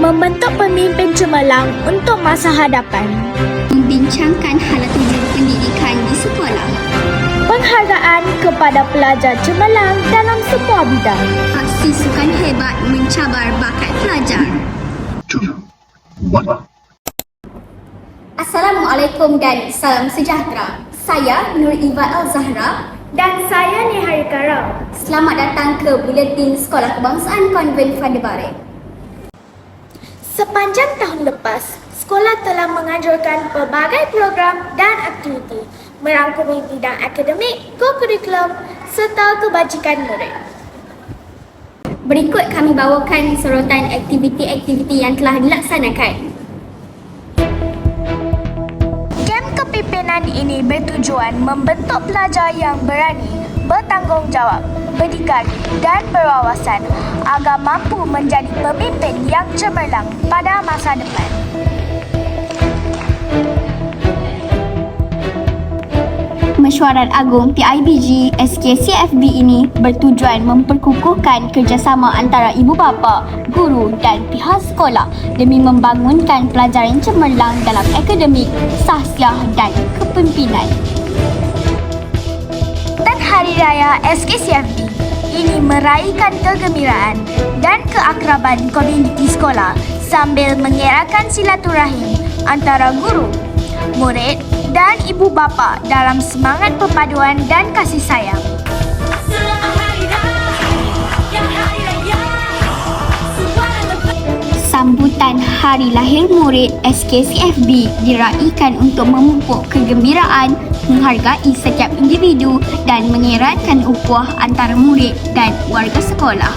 membentuk pemimpin cemerlang untuk masa hadapan. Membincangkan hala tuju pendidikan di sekolah. Penghargaan kepada pelajar cemerlang dalam semua bidang. Aksi sukan hebat mencabar bakat pelajar. 2, 1. Assalamualaikum dan salam sejahtera. Saya Nur Iva Al-Zahra Dan saya Niharika Rao. Selamat datang ke Buletin Sekolah Kebangsaan Konvent Fadebare. Sepanjang tahun lepas, sekolah telah menganjurkan pelbagai program dan aktiviti merangkumi bidang akademik, ko-kurikulum serta kebajikan murid. Berikut kami bawakan sorotan aktiviti-aktiviti yang telah dilaksanakan. Kem kepimpinan ini bertujuan membentuk pelajar yang berani, bertanggungjawab, berdikari dan berwawasan agar mampu menjadi pemimpin yang cemerlang pada masa depan. Mesyuarat Agung PIBG SKCFB ini bertujuan memperkukuhkan kerjasama antara ibu bapa, guru dan pihak sekolah demi membangunkan pelajar yang cemerlang dalam akademik, sahsiah dan kepimpinan. Dan Hari Raya SKCFB ini meraihkan kegembiraan dan keakraban komuniti sekolah sambil mengeratkan silaturahim antara guru, murid dan ibu bapa dalam semangat perpaduan dan kasih sayang. Sambutan Hari Lahir Murid SKCFB diraihkan untuk memupuk kegembiraan, menghargai setiap individu dan mengeratkan ukhuwah antara murid dan warga sekolah.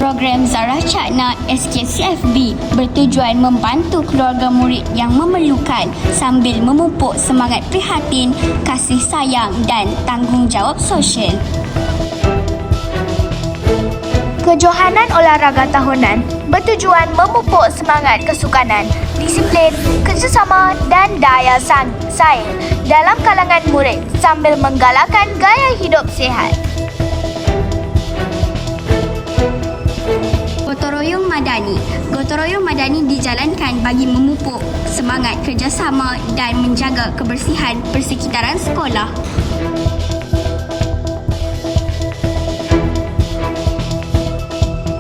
Program Zarah Cakna SKCFB bertujuan membantu keluarga murid yang memerlukan sambil memupuk semangat prihatin, kasih sayang dan tanggungjawab sosial. Kejohanan olahraga tahunan bertujuan memupuk semangat kesukanan, disiplin, kerjasama dan daya saing dalam kalangan murid sambil menggalakkan gaya hidup sihat. Gotong royong madani dijalankan bagi memupuk semangat kerjasama dan menjaga kebersihan persekitaran sekolah.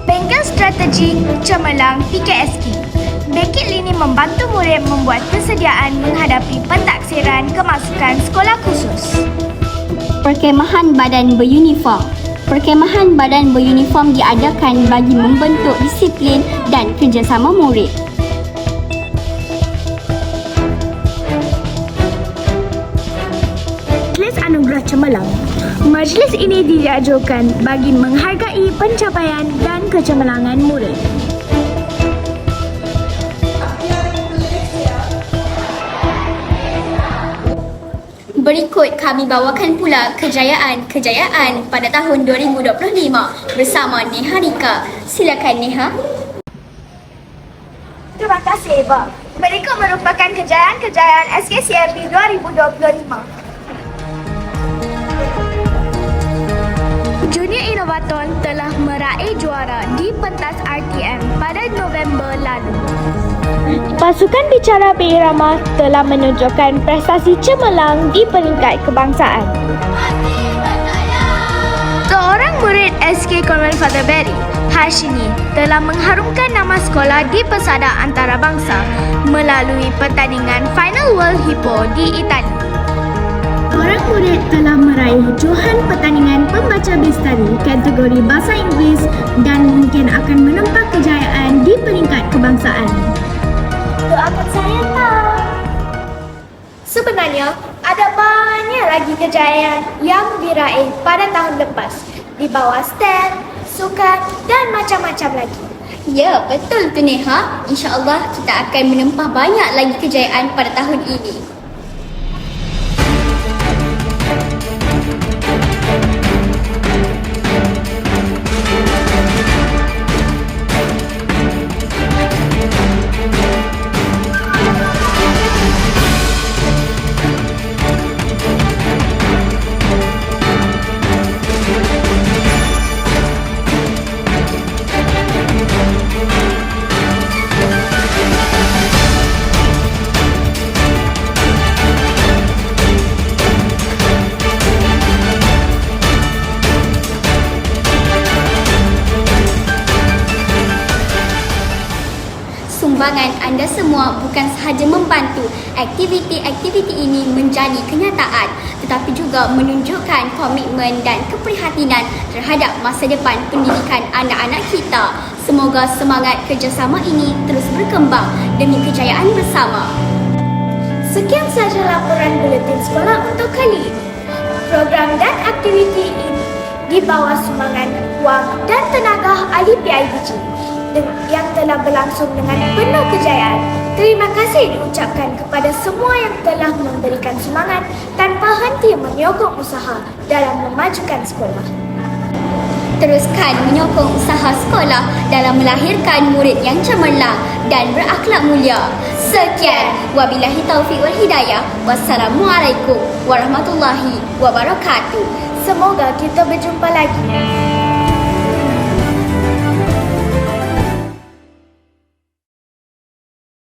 Bengkel Strategi Cemerlang PKSK. Bengkel ini membantu murid membuat persediaan menghadapi pentaksiran kemasukan sekolah khusus. Perkemahan badan beruniform. Perkemahan badan beruniform diadakan bagi membentuk disiplin dan kerjasama murid. Majlis Anugerah Cemerlang. Majlis ini diajukan bagi menghargai pencapaian dan kecemerlangan murid. Berikut kami bawakan pula kejayaan pada tahun 2025 bersama Niharika. Silakan Neha. Terima kasih, Bob. Berikut merupakan kejayaan SKCFB 2025. Junior Inovaton telah meraih juara di pentas RTM pada November lalu. Pasukan Bicara Berirama telah menunjukkan prestasi cemerlang di peringkat kebangsaan. Seorang murid SK Konvent Fadebare, Hashini, telah mengharumkan nama sekolah di pesada antarabangsa melalui pertandingan Final World Hippo di Itali. Seorang murid telah meraih johan pertandingan pembaca bestari kategori bahasa Inggeris dan mungkin akan menempah kejayaan di peringkat kebangsaan. Doakan saya, Pak. Sebenarnya, ada banyak lagi kejayaan yang diraih pada tahun lepas di bawah STEM, sukan dan macam-macam lagi. Ya, betul tu Neha. InsyaAllah kita akan menempah banyak lagi kejayaan pada tahun ini. sumbangan anda semua bukan sahaja membantu aktiviti-aktiviti ini menjadi kenyataan, tetapi juga menunjukkan komitmen dan keprihatinan terhadap masa depan pendidikan anak-anak kita. Semoga semangat kerjasama ini terus berkembang demi kejayaan bersama. Sekian sahaja laporan buletin sekolah untuk kali ini. Program dan aktiviti ini di bawah sumbangan wang dan tenaga ahli PIBG yang telah berlangsung dengan penuh kejayaan. Terima kasih diucapkan kepada semua yang telah memberikan semangat tanpa henti menyokong usaha dalam memajukan sekolah. Teruskan menyokong usaha sekolah dalam melahirkan murid yang cemerlang dan berakhlak mulia. Sekian, wabillahi taufiq wal hidayah. Wassalamualaikum warahmatullahi wabarakatuh. Semoga kita berjumpa lagi.